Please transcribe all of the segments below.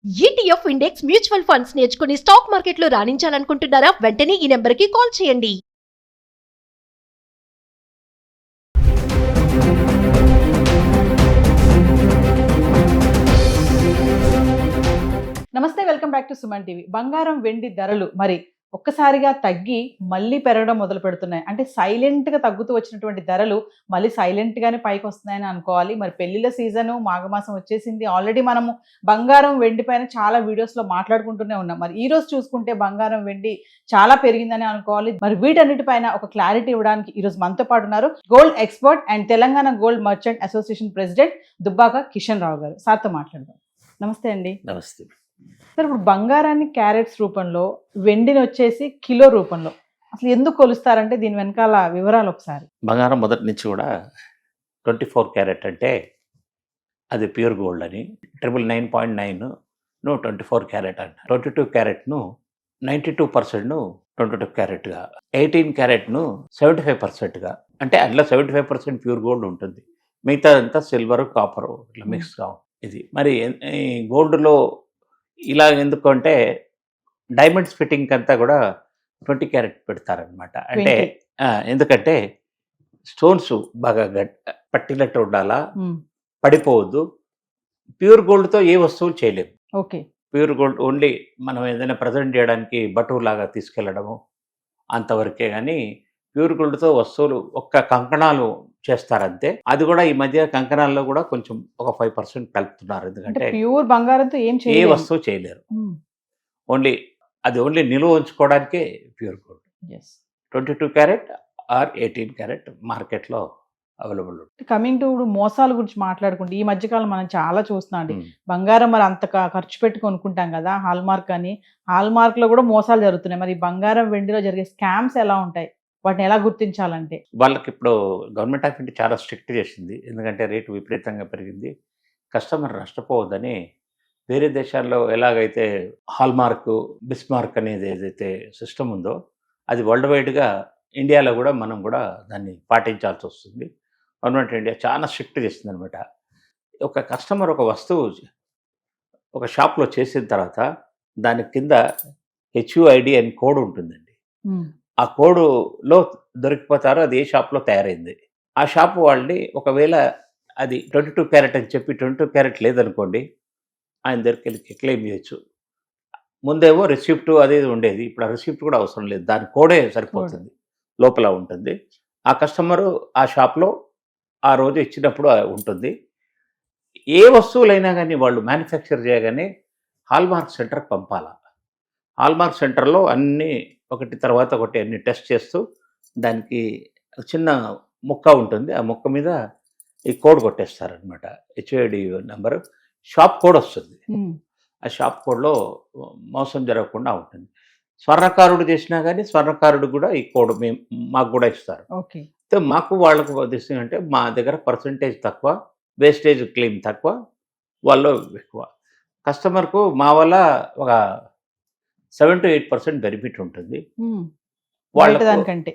ETF index mutual funds నేర్చుకుని stock మార్కెట్లో రాణించాలనుకుంటున్నారా? వెంటనే ఈ నెంబర్కి కాల్ చేయండి. నమస్తే, welcome back to Suman TV. బంగారం వెండి ధరలు మరి ఒక్కసారిగా తగ్గి మళ్ళీ పెరగడం మొదలు పెడుతున్నాయి. అంటే సైలెంట్గా తగ్గుతూ వచ్చినటువంటి ధరలు మళ్ళీ సైలెంట్గానే పైకి వస్తున్నాయని అనుకోవాలి. మరి పెళ్లిళ్ళ సీజను మాఘమాసం వచ్చేసింది. ఆల్రెడీ మనము బంగారం వెండి పైన చాలా వీడియోస్లో మాట్లాడుకుంటూనే ఉన్నాం. మరి ఈ రోజు చూసుకుంటే బంగారం వెండి చాలా పెరిగిందని అనుకోవాలి. మరి వీటన్నిటిపైన ఒక క్లారిటీ ఇవ్వడానికి ఈరోజు మనతో పాటు ఉన్నారు gold expert and Telangana gold merchant association president Dubbaka Kishan Rao garu. సార్తో మాట్లాడదాం. నమస్తే అండి. నమస్తే. సార్, ఇప్పుడు బంగారాన్ని క్యారెట్స్ రూపంలో, వెండిని వచ్చేసి కిలో రూపంలో అసలు ఎందుకు కొలుస్తారంటే దీని వెనకాల వివరాలు ఒకసారి. బంగారం మొదటి నుంచి కూడా 24 క్యారెట్ అంటే అది ప్యూర్ గోల్డ్ అని, 999.9ను 24 క్యారెట్ అంట, 22 క్యారెట్ను 92%ను 22 క్యారెట్గా, 18 క్యారెట్ను 75%గా, అంటే అందులో 75% ప్యూర్ గోల్డ్ ఉంటుంది, మిగతా అంతా సిల్వర్ కాపర్ ఇట్లా మిక్స్గా ఇది. మరి ఈ గోల్డ్లో ఇలా ఎందుకు అంటే డైమండ్స్ ఫిట్టింగ్ అంతా కూడా 20 క్యారెట్ పెడతారనమాట. అంటే ఎందుకంటే స్టోన్స్ బాగా పట్టినట్టు ఉండాలా, పడిపోవద్దు. ప్యూర్ గోల్డ్తో ఏ వస్తువులు చేయలేము. ఓకే, ప్యూర్ గోల్డ్ ఓన్లీ మనం ఏదైనా ప్రజెంట్ చేయడానికి బటువులాగా తీసుకెళ్ళడము అంతవరకే. కానీ ప్యూర్ గోల్డ్తో వస్తువులు ఒక్క కంకణాలు చేస్తారంతే. అది కూడా ఈ మధ్య కంకణాల్లో కూడా కొంచెం ఒక 5% కలుపుతున్నారు. ఎందుకంటే ప్యూర్ బంగారంతో ఏ వస్తువు చేయలేరు. ఓన్లీ నిలువ ఉంచుకోవడానికే pure gold. 22 carat or 18 carat మార్కెట్లో అవైలబుల్ ఉంటుంది. కమింగ్ టు మోసాల గురించి మాట్లాడుకుంటే ఈ మధ్యకాలం మనం చాలా చూస్తున్నాం అండి. బంగారం మరి అంత ఖర్చు పెట్టి కొనుక్కుంటాం కదా, హాల్మార్క్ అని. హాల్మార్క్ లో కూడా మోసాలు జరుగుతున్నాయి. మరి బంగారం వెండిలో జరిగే స్కామ్స్ ఎలా ఉంటాయి, వాటిని ఎలా గుర్తించాలంటే? వాళ్ళకి ఇప్పుడు గవర్నమెంట్ ఆఫ్ ఇండియా చాలా స్ట్రిక్ట్ చేసింది. ఎందుకంటే రేటు విపరీతంగా పెరిగింది. కస్టమర్ నష్టపోవద్దని వేరే దేశాల్లో ఎలాగైతే హాల్మార్క్, బిస్మార్క్ అనేది ఏదైతే సిస్టమ్ ఉందో అది వరల్డ్ వైడ్గా ఇండియాలో కూడా మనం కూడా దాన్ని పాటించాల్సి వస్తుంది. గవర్నమెంట్ ఇండియా చాలా స్ట్రిక్ట్ చేస్తుంది అనమాట. ఒక కస్టమర్ ఒక వస్తువు ఒక షాప్లో చేసిన తర్వాత దాని కింద HUID అని కోడ్ ఉంటుందండి. ఆ కోడులో దొరికిపోతారు అది ఏ షాప్లో తయారైంది. ఆ షాప్ వాళ్ళని ఒకవేళ అది 22 క్యారెట్ అని చెప్పి 22 క్యారెట్ లేదనుకోండి, ఆయన దగ్గరికి క్లెయిమ్ చేయొచ్చు. ముందేమో రిసిప్ట్ అది ఉండేది, ఇప్పుడు ఆ రిసిప్ట్ కూడా అవసరం లేదు, దాని కోడే సరిపోతుంది, లోపల ఉంటుంది. ఆ కస్టమరు ఆ షాప్లో ఆ రోజు ఇచ్చినప్పుడు ఉంటుంది. ఏ వస్తువులైనా కానీ వాళ్ళు మ్యానుఫ్యాక్చర్ చేయగానే హాల్మార్క్ సెంటర్కి పంపాలా. హాల్మార్క్ సెంటర్లో అన్నీ ఒకటి తర్వాత ఒకటి అన్ని టెస్ట్ చేస్తూ దానికి చిన్న ముక్క ఉంటుంది, ఆ ముక్క మీద ఈ కోడ్ కొట్టేస్తారనమాట. HUID నెంబరు, షాప్ కోడ్ వస్తుంది. ఆ షాప్ కోడ్లో మోసం జరగకుండా ఉంటుంది. స్వర్ణకారుడు చేసినా కానీ స్వర్ణకారుడు కూడా ఈ కోడ్ మాకు కూడా ఇస్తారు. ఓకే, మాకు వాళ్ళకు ఉద్దేశం అంటే మా దగ్గర పర్సంటేజ్ తక్కువ, వేస్టేజ్ క్లెయిమ్ తక్కువ, వాళ్ళు ఎక్కువ. కస్టమర్కు మా వల్ల ఒక 7 to 8% బెనిఫిట్ ఉంటుంది దానికంటే,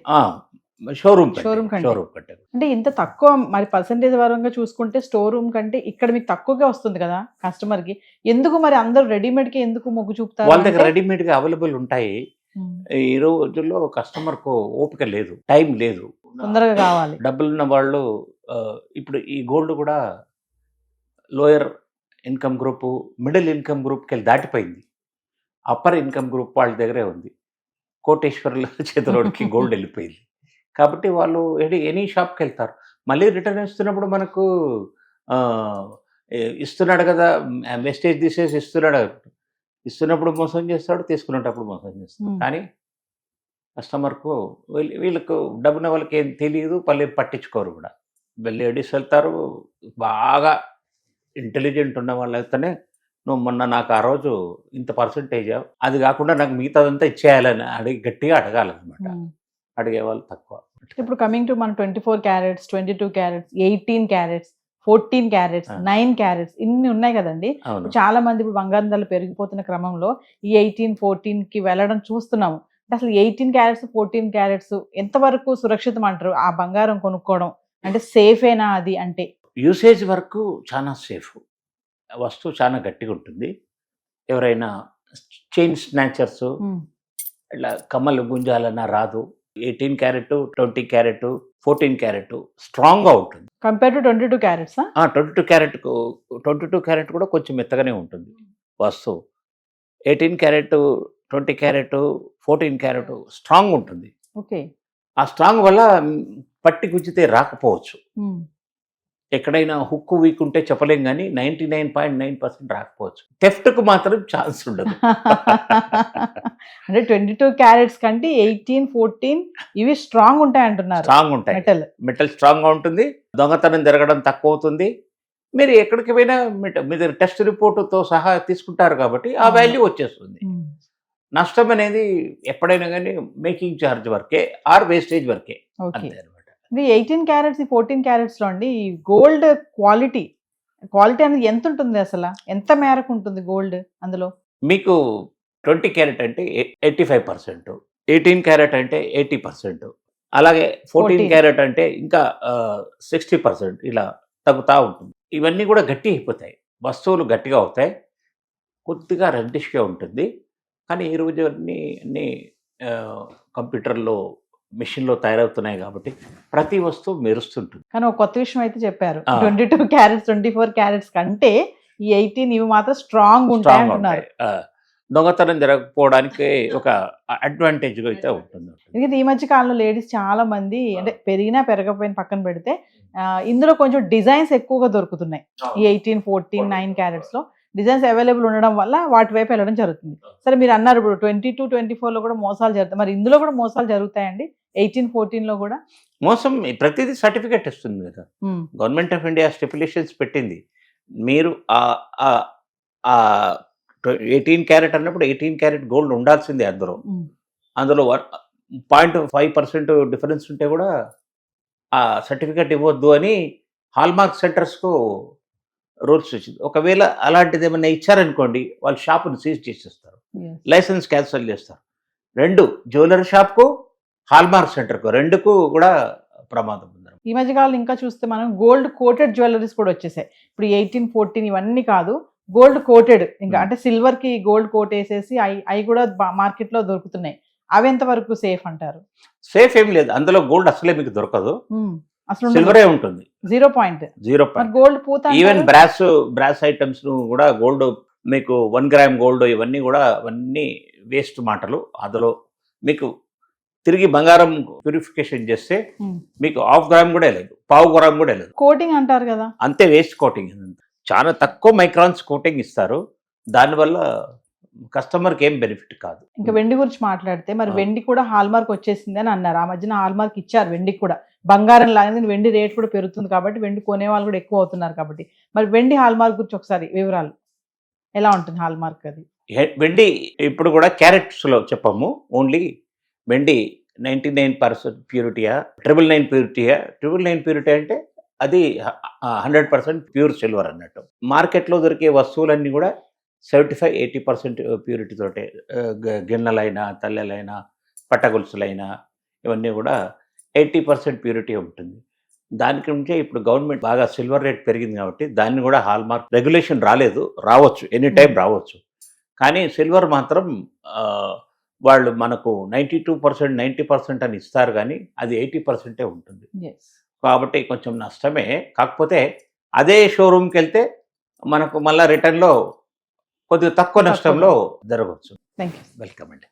షోరూమ్ కంటే. అంటే ఇంత తక్కువ మరి పర్సంటేజ్ పరంగా చూసుకుంటే స్టోర్ రూమ్ కంటే ఇక్కడ మీకు తక్కువగా వస్తుంది కదా కస్టమర్ కి. ఎందుకు మరి అందరూ రెడీమేడ్ కి ఎందుకు మొగ్గు చూపుతారు? వాళ్ళ దగ్గర రెడీమేడ్ గా అవైలబుల్ ఉంటాయి. ఈ రోజుల్లో కస్టమర్ కు ఓపిక లేదు, టైం లేదు, తొందరగా కావాలి. డబ్బులున్న వాళ్ళు ఇప్పుడు ఈ గోల్డ్ కూడా lower income group, middle income గ్రూప్కి వెళ్ళి దాటిపోయింది. అప్పర్ ఇన్కమ్ గ్రూప్ వాళ్ళ దగ్గరే ఉంది. కోటేశ్వరుల చేతిలోకి గోల్డ్ వెళ్ళిపోయింది. కాబట్టి వాళ్ళు ఎనీ షాప్కి వెళ్తారు. మళ్ళీ రిటర్న్ ఇస్తున్నప్పుడు మనకు ఇస్తున్నాడు కదా, వేస్టేజ్ తీసేసి ఇస్తున్నప్పుడు మోసం చేస్తాడు, తీసుకునేటప్పుడు మోసం చేస్తాడు. కానీ కస్టమర్కు వీళ్ళకు డబ్బున వాళ్ళకి ఏం తెలియదు, పట్టించుకోరు కూడా. లేడీస్ వెళ్తారు, బాగా ఇంటెలిజెంట్ ఉన్న వాళ్ళు అయితేనే నువ్వు మొన్న నాకు ఆ రోజు ఇంత పర్సంటేజ్, అది కాకుండా నాకు మిగతాదంతా ఇచ్చేయాలని గట్టిగా అడగాలన్నమాట. అడిగేవాళ్ళు తక్కువ. ఇప్పుడు కమింగ్ టు మన 24 carats, 22 carats, 18 carats, 14 carats, 9 carats ఇన్ని ఉన్నాయి కదండి. చాలా మంది ఇప్పుడు బంగారం ధరలు పెరిగిపోతున్న క్రమంలో ఈ 18, 14కి వెళ్ళడం చూస్తున్నాము. అసలు 18 క్యారెట్స్, 14 క్యారెట్స్ ఎంతవరకు సురక్షితం అంటారు? ఆ బంగారం కొనుక్కోవడం అంటే సేఫేనా అది? అంటే యూసేజ్ వరకు చాలా సేఫ్, వస్తువు చాలా గట్టిగా ఉంటుంది. ఎవరైనా చైన్ స్నాచర్స్ ఇట్లా కమ్మలు గుంజాలన్నా రాదు. 18 క్యారెట్, 20 క్యారెట్, 14 క్యారెట్ స్ట్రాంగ్గా ఉంటుంది. Compare to 22 carrots. 22 క్యారెట్ కూడా కొంచెం మెత్తగానే ఉంటుంది వస్తువు. 18 క్యారెట్, 20 క్యారెట్, 14 క్యారెట్ స్ట్రాంగ్ ఉంటుంది. ఓకే. ఆ స్ట్రాంగ్ వల్ల పట్టి గుంజితే రాకపోవచ్చు. ఎక్కడైనా హుక్కు వీక్ ఉంటే చెప్పలేం, కానీ 99.9% రాకపోవచ్చు. థెఫ్ట్కు మాత్రం ఛాన్స్ ఉండదు. అంటే 22 క్యారెట్స్ కంటే 18, 14 ఇవి స్ట్రాంగ్ ఉంటాయి అంటున్నారు. స్ట్రాంగ్ ఉంటాయి. మెటల్ స్ట్రాంగ్గా ఉంటుంది. దొంగతనం జరగడం తక్కువ అవుతుంది. మీరు ఎక్కడికి పోయినా మీరు టెస్ట్ రిపోర్టుతో సహా తీసుకుంటారు కాబట్టి ఆ వాల్యూ వచ్చేస్తుంది. నష్టం అనేది ఎప్పుడైనా కానీ మేకింగ్ ఛార్జ్ వరకే ఆర్ వేస్టేజ్ వరకే, అంతే అనమాట. ఇది 18 క్యారెట్స్, 14 క్యారెట్స్ లో అండి ఈ గోల్డ్ క్వాలిటీ అనేది ఎంత ఉంటుంది అసలు? ఎంత మేరకు ఉంటుంది గోల్డ్ అందులో? మీకు 20 క్యారెట్ అంటే 85%, 18 క్యారెట్ అంటే 80%, అలాగే 14 క్యారెట్ అంటే ఇంకా 60% ఇలా తగ్గుతూ ఉంటుంది. ఇవన్నీ కూడా గట్టి అయిపోతాయి, వస్తువులు గట్టిగా అవుతాయి, కొద్దిగా రెడ్డిష్గా ఉంటుంది. కానీ ఈ రోజు అన్ని కంప్యూటర్లో మెషిన్లో తయారవుతున్నాయి కాబట్టి ప్రతి వస్తువు మెరుస్తుంటుంది. కానీ ఒక కొత్త విషయం అయితే చెప్పారు, 22 క్యారెట్స్ 24 క్యారెట్స్ కంటే ఈ 18 ఇవి మాత్రం స్ట్రాంగ్ ఉంటాయి అంటున్నారు. దొంగతనం జరగకపోవడానికి ఒక అడ్వాంటేజ్ అయితే ఉంటుంది. ఎందుకంటే ఈ మధ్య కాలంలో లేడీస్ చాలా మంది, అంటే పెరిగినా పెరగకపోయిన పక్కన పెడితే ఇందులో కొంచెం డిజైన్స్ ఎక్కువగా దొరుకుతున్నాయి. ఈ 18, 14, 9 క్యారెట్స్ లో డిజైన్స్ అవైలబుల్ ఉండడం వల్ల వాటి వైపు వెళ్ళడం జరుగుతుంది. సరే, మీరు అన్నారు ఇప్పుడు 22, 24 లో కూడా మోసాలు జరుగుతాయి. మరి ఇందులో కూడా మోసాలు జరుగుతాయండి? 18, 14 లో కూడా మోసం? ప్రతిదీ సర్టిఫికేట్ ఇస్తుంది కదా గవర్నమెంట్ ఆఫ్ ఇండియా, స్టిపులేషన్స్ పెట్టింది. మీరు 18 క్యారెట్ అన్నప్పుడు 18 క్యారెట్ గోల్డ్ ఉండాల్సిందే. అందులో 0.5% డిఫరెన్స్ ఉంటే కూడా ఆ సర్టిఫికేట్ ఇవ్వద్దు అని హాల్మార్క్ సెంటర్స్కు రూల్స్ వచ్చింది. ఒకవేళ అలాంటిది ఏమైనా ఇచ్చారనుకోండి, వాళ్ళు షాపును సీజ్ చేసేస్తారు, లైసెన్స్ క్యాన్సిల్ చేస్తారు. రెండు, జ్యువెలరీ షాప్కు, హాల్మార్క్ సెంటర్కు, రెండుకు కూడా ప్రమాదం ఉంది. ఈ మధ్య కాలంలో ఇంకా చూస్తే మనం గోల్డ్ కోటెడ్ జ్యువెలరీస్ కూడా వచ్చేసాయి. ఇప్పుడు 18, 14 ఇవన్నీ కాదు, గోల్డ్ కోటెడ్, ఇంకా అంటే సిల్వర్ కి గోల్డ్ కోట్ వేసేసి అవి కూడా మార్కెట్ లో దొరుకుతున్నాయి. అవి ఎంత వరకు సేఫ్ అంటారు? సేఫ్ ఏం లేదు, అందులో గోల్డ్ అసలే మీకు దొరకదు, అసలు సిల్వరే ఉంటుంది. 0.0 గోల్డ్ పూత. ఈవెన్ బ్రాస్ ఐటమ్స్ కూడా గోల్డ్ మీకు 1 గ్రామ్ గోల్డ్ ఇవన్నీ కూడా అవన్నీ వేస్ట్ మాటలు. అందులో మీకు తిరిగి బంగారం ప్యూరిఫికేషన్ చేస్తే మీకు 1/2 గ్రామ్ కూడా లేదు, 1/4 గ్రామ్ కూడా లేదు. కోటింగ్ అంటారు కదా, అంతే, వేస్ట్ కోటింగ్. చాలా తక్కువ మైక్రాన్స్ కోటింగ్ ఇస్తారు, దానివల్ల కస్టమర్కి ఏం బెనిఫిట్ కాదు. ఇంకా వెండి గురించి మాట్లాడితే, మరి వెండి కూడా హాల్మార్క్ వచ్చేసింది అని అన్నారు. ఆ మధ్యన హాల్మార్క్ ఇచ్చారు వెండికి కూడా. బంగారం లాగానే వెండి రేట్ కూడా పెరుగుతుంది కాబట్టి వెండి కొనే వాళ్ళు కూడా ఎక్కువ అవుతున్నారు కాబట్టి, మరి వెండి హాల్మార్క్ గురించి ఒకసారి వివరాలు ఎలా ఉంటుంది హాల్మార్క్? అది వెండి ఇప్పుడు కూడా క్యారెట్స్లో చెప్పము, ఓన్లీ వెండి 99% ప్యూరిటీయా, 999 ప్యూరిటీయా. 999 ప్యూరిటీ అంటే అది 100% ప్యూర్ సిల్వర్ అన్నట్టు. మార్కెట్లో దొరికే వస్తువులన్నీ కూడా 75-80% ప్యూరిటీ తోటే, గిన్నెలైనా, తల్లెలైనా, పట్టగొలుసులైనా ఇవన్నీ కూడా 80% ప్యూరిటీ ఉంటుంది. దానికి నుంచే ఇప్పుడు గవర్నమెంట్ బాగా సిల్వర్ రేట్ పెరిగింది కాబట్టి దాన్ని కూడా హాల్మార్క్ రెగ్యులేషన్ రావచ్చు, ఎనీ టైం రావచ్చు. కానీ సిల్వర్ మాత్రం వాళ్ళు మనకు 92%, 90% అని ఇస్తారు, కానీ అది 80% ఉంటుంది. కాబట్టి కొంచెం నష్టమే. కాకపోతే అదే షోరూమ్కి వెళ్తే మనకు మళ్ళీ రిటర్న్లో కొద్దిగా తక్కువ నష్టంలో జరగవచ్చు. Thank you. వెల్కమ్ అండి.